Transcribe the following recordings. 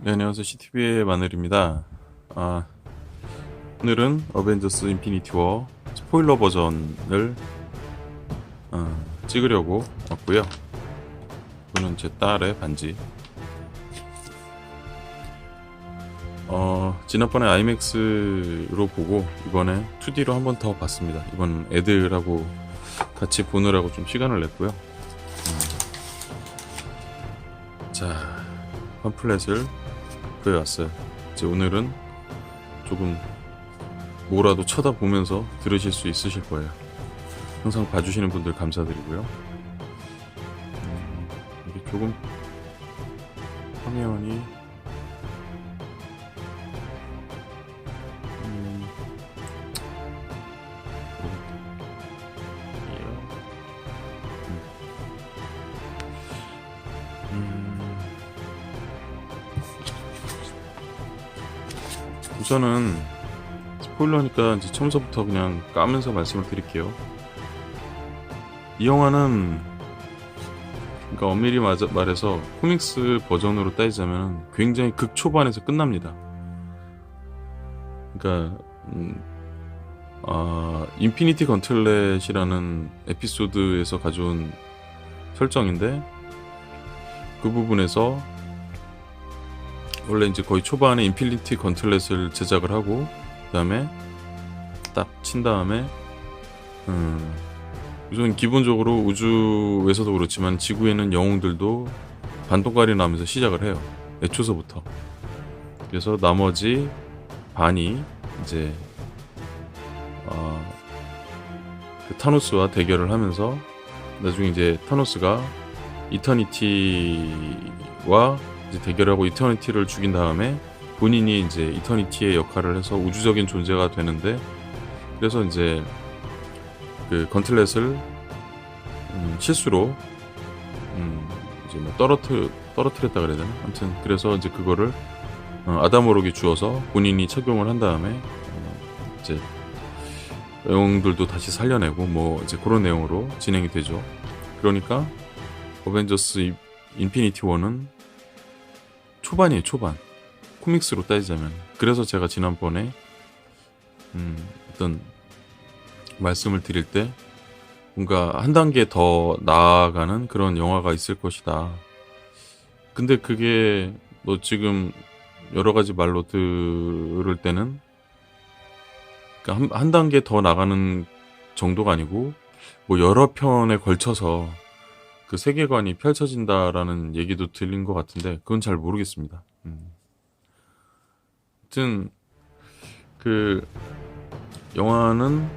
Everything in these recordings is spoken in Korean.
네, 안녕하세요. CTV의 마늘입니다. 아, 오늘은 어벤져스 인피니티 워 스포일러 버전을 찍으려고 왔고요. 이거는 제 딸의 반지. 지난번에 아이맥스로 보고 이번에 2D로 한 번 더 봤습니다. 이번 애들하고 같이 보느라고 좀 시간을 냈고요. 자, 팜플렛을 구해왔어요. 이제 오늘은 조금 뭐라도 쳐다보면서 들으실 수 있으실 거예요. 항상 봐주시는 분들 감사드리고요. 이게 조금 화면이 우선은 스포일러니까 이제 처음서부터 그냥 까면서 말씀을 드릴게요. 이 영화는 그러니까 엄밀히 말해서 코믹스 버전으로 따지자면 굉장히 극초반에서 끝납니다. 그러니까 인피니티 건틀렛이라는 에피소드에서 가져온 설정인데 그 부분에서 원래 이제 거의 초반에 인피니티 건틀렛을 제작을 하고 그 다음에 딱 친 다음에 우선 기본적으로 우주에서도 그렇지만 지구에는 영웅들도 반동갈이 나면서 시작을 해요. 애초서부터. 그래서 나머지 반이 이제 그 타노스와 대결을 하면서 나중에 이제 타노스가 이터니티와 이제 대결하고 이터니티를 죽인 다음에 본인이 이제 이터니티의 역할을 해서 우주적인 존재가 되는데 그래서 이제 그 건틀렛을 실수로 이제 뭐 떨어뜨렸다 그래야 되나? 아무튼 그래서 이제 그거를 아담오록이 주어서 본인이 착용을 한 다음에 이제 영웅들도 다시 살려내고 뭐 이제 그런 내용으로 진행이 되죠. 그러니까 어벤져스 인피니티 워는 초반이에요. 초반. 코믹스로 따지자면. 그래서 제가 지난번에 어떤 말씀을 드릴 때 뭔가 한 단계 더 나아가는 그런 영화가 있을 것이다. 근데 그게 뭐 지금 여러 가지 말로 들을 때는 그러니까 한 단계 더 나가는 정도가 아니고 뭐 여러 편에 걸쳐서 그 세계관이 펼쳐진다라는 얘기도 들린 것 같은데 그건 잘 모르겠습니다. 하여튼 그 영화는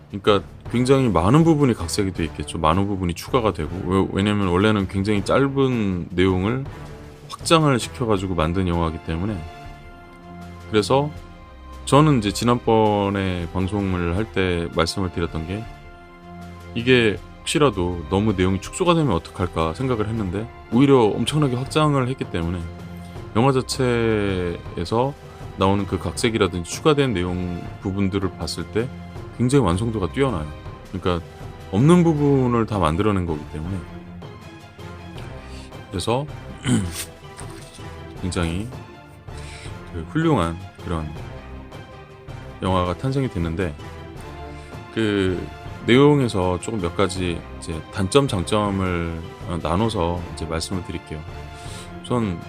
그러니까 굉장히 많은 부분이 각색이 돼 있겠죠. 많은 부분이 추가가 되고 왜냐면 원래는 굉장히 짧은 내용을 확장을 시켜가지고 만든 영화이기 때문에 그래서 저는 이제 지난번에 방송을 할 때 말씀을 드렸던 게 이게 혹시라도 너무 내용이 축소가 되면 어떡할까 생각을 했는데 오히려 엄청나게 확장을 했기 때문에 영화 자체에서 나오는 그 각색이라든지 추가된 내용 부분들을 봤을 때 굉장히 완성도가 뛰어나요. 그러니까 없는 부분을 다 만들어낸 거기 때문에 그래서 굉장히 그 훌륭한 그런 영화가 탄생이 됐는데 그 내용에서 조금 몇 가지 이제 단점 장점을 나눠서 이제 말씀을 드릴게요. 우선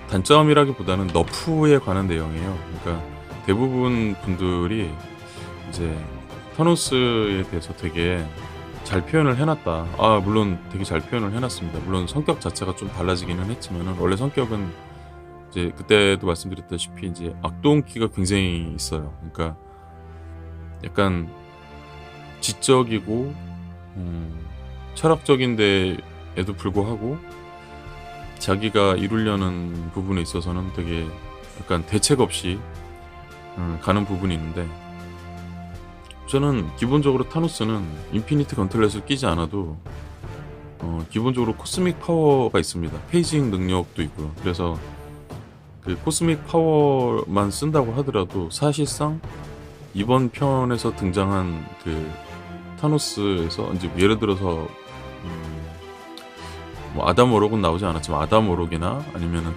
단점이라기보다는 너프에 관한 내용이에요. 그러니까 대부분 분들이 이제 타노스에 대해서 되게 잘 표현을 해놨다. 물론 되게 잘 표현을 해놨습니다. 물론 성격 자체가 좀 달라지기는 했지만 원래 성격은 이제 그때도 말씀드렸다시피 이제 악동기가 굉장히 있어요. 그러니까 약간 지적이고 철학적인데에도 불구하고 자기가 이루려는 부분에 있어서는 되게 약간 대책 없이 가는 부분이 있는데 저는 기본적으로 타노스는 인피니티 건틀렛을 끼지 않아도 기본적으로 코스믹 파워가 있습니다. 페이징 능력도 있고요. 그래서 그 코스믹 파워만 쓴다고 하더라도 사실상 이번 편에서 등장한 그 타노스에서 이제 예를 들어서 뭐 아담 워록은 나오지 않았지만 아담 워록이나 아니면은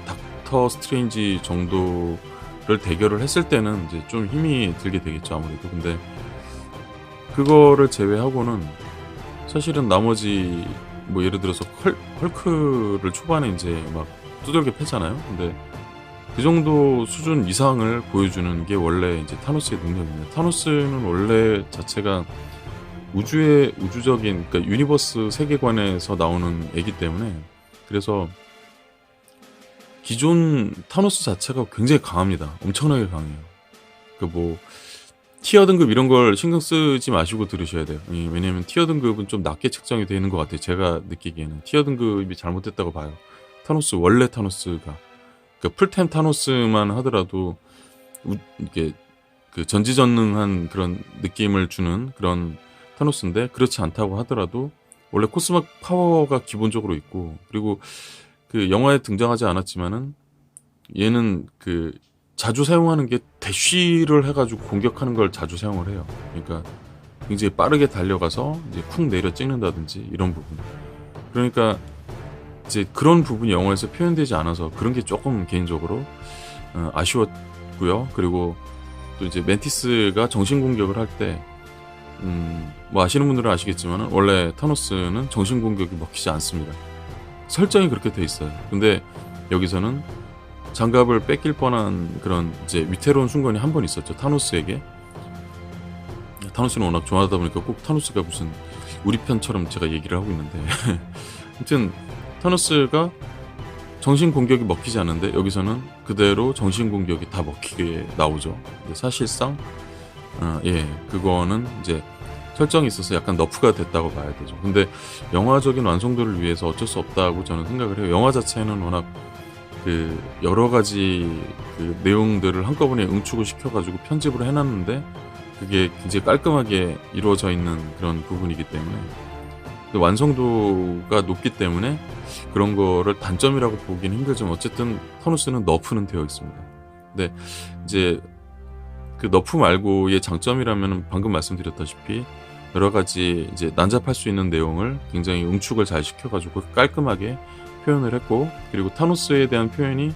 닥터 스트레인지 정도를 대결을 했을 때는 이제 좀 힘이 들게 되겠죠, 아무래도. 근데 그거를 제외하고는 사실은 나머지 뭐 예를 들어서 헐크를 초반에 이제 막 두들겨 패잖아요. 근데 그 정도 수준 이상을 보여주는 게 원래 이제 타노스의 능력입니다. 타노스는 원래 자체가 우주적인, 그러니까 유니버스 세계관에서 나오는 애기 때문에, 그래서 기존 타노스 자체가 굉장히 강합니다. 엄청나게 강해요. 그 뭐 티어 등급 이런 걸 신경 쓰지 마시고 들으셔야 돼요. 왜냐면 티어 등급은 좀 낮게 책정이 되는 것 같아요. 제가 느끼기에는 티어 등급이 잘못됐다고 봐요. 타노스, 원래 타노스가, 그러니까 풀템 타노스만 하더라도 이게 그 전지전능한 그런 느낌을 주는 그런 타노스인데, 그렇지 않다고 하더라도 원래 코스믹 파워가 기본적으로 있고, 그리고 그 영화에 등장하지 않았지만은 얘는 그 자주 사용하는 게 대쉬를 해가지고 공격하는 걸 자주 사용을 해요. 그러니까 굉장히 빠르게 달려가서 이제 쿵 내려 찍는다든지 이런 부분. 그러니까 이제 그런 부분이 영화에서 표현되지 않아서 그런 게 조금 개인적으로 아쉬웠고요. 그리고 또 이제 멘티스가 정신 공격을 할 때, 뭐 아시는 분들은 아시겠지만 원래 타노스는 정신 공격이 먹히지 않습니다. 설정이 그렇게 돼 있어요. 근데 여기서는 장갑을 뺏길 뻔한 그런 이제 위태로운 순간이 한 번 있었죠, 타노스에게. 타노스는 워낙 좋아하다 보니까 꼭 타노스가 무슨 우리 편처럼 제가 얘기를 하고 있는데 아무튼 타노스가 정신 공격이 먹히지 않는데 여기서는 그대로 정신 공격이 다 먹히게 나오죠. 근데 사실상 그거는 이제 설정이 있어서 약간 너프가 됐다고 봐야 되죠. 근데 영화적인 완성도를 위해서 어쩔 수 없다고 저는 생각을 해요. 영화 자체는 워낙 그 여러 가지 그 내용들을 한꺼번에 응축을 시켜가지고 편집을 해놨는데 그게 굉장히 깔끔하게 이루어져 있는 그런 부분이기 때문에, 완성도가 높기 때문에 그런 거를 단점이라고 보기는 힘들지만 어쨌든 타노스는 너프는 되어 있습니다. 근데 이제 그 너프 말고의 장점이라면 방금 말씀드렸다시피 여러 가지 이제 난잡할 수 있는 내용을 굉장히 응축을 잘 시켜가지고 깔끔하게 표현을 했고, 그리고 타노스에 대한 표현이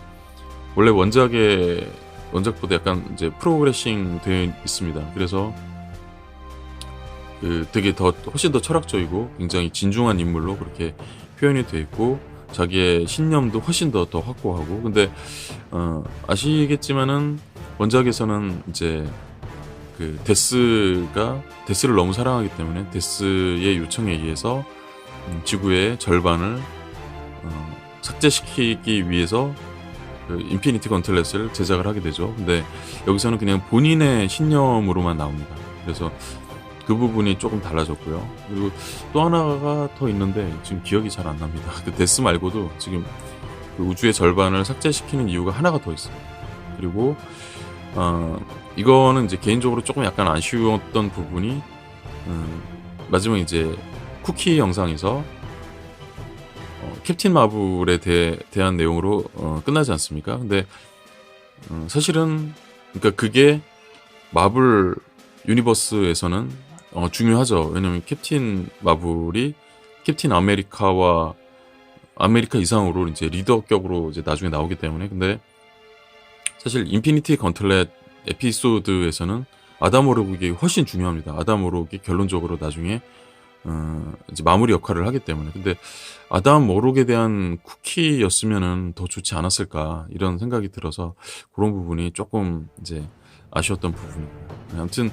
원래 원작보다 약간 이제 프로그레싱 되어 있습니다. 그래서 그 되게 훨씬 더 철학적이고 굉장히 진중한 인물로 그렇게 표현이 되어 있고, 자기의 신념도 훨씬 더 확고하고. 근데 아시겠지만은 원작에서는 이제 그 데스를 너무 사랑하기 때문에 데스의 요청에 의해서 지구의 절반을 삭제시키기 위해서 그 인피니티 건틀렛을 제작을 하게 되죠. 근데 여기서는 그냥 본인의 신념으로만 나옵니다. 그래서 그 부분이 조금 달라졌고요. 그리고 또 하나가 더 있는데 지금 기억이 잘 안 납니다. 그 데스 말고도 지금 그 우주의 절반을 삭제시키는 이유가 하나가 더 있어요. 그리고 이거는 이제 개인적으로 조금 약간 아쉬웠던 부분이, 마지막 이제 쿠키 영상에서 캡틴 마블에 대한 내용으로 끝나지 않습니까? 근데 사실은 그러니까 그게 마블 유니버스에서는 중요하죠. 왜냐면 캡틴 마블이 캡틴 아메리카 이상으로 이제 리더격으로 이제 나중에 나오기 때문에. 근데 사실 인피니티 건틀렛 에피소드에서는 아담 워록이 훨씬 중요합니다. 아담 워록이 결론적으로 나중에 이제 마무리 역할을 하기 때문에. 근데 아담 워록에 대한 쿠키였으면은 더 좋지 않았을까 이런 생각이 들어서 그런 부분이 조금 이제 아쉬웠던 부분입니다. 아무튼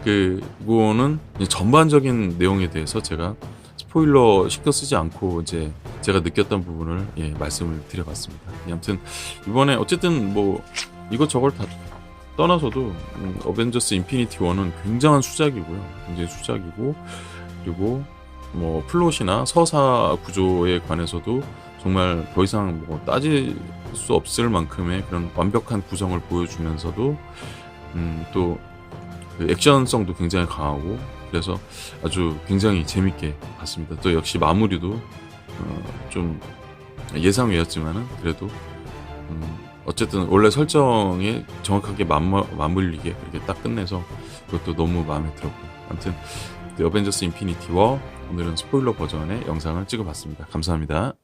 그거는 전반적인 내용에 대해서 제가 스포일러 신경 쓰지 않고 이제 제가 느꼈던 부분을 말씀을 드려봤습니다. 아무튼 이번에 어쨌든 뭐 이것저것 다 떠나서도 어벤져스 인피니티 워는 굉장한 수작이고요. 굉장히 수작이고, 그리고 뭐 플롯이나 서사 구조에 관해서도 정말 더 이상 뭐 따질 수 없을 만큼의 그런 완벽한 구성을 보여주면서도 또 그 액션성도 굉장히 강하고, 그래서 아주 굉장히 재밌게 봤습니다. 또 역시 마무리도 좀 예상 외였지만은 그래도 어쨌든 원래 설정에 정확하게 맞물리게 그렇게 딱 끝내서 그것도 너무 마음에 들었고요. 아무튼 어벤져스 인피니티 워 오늘은 스포일러 버전의 영상을 찍어봤습니다. 감사합니다.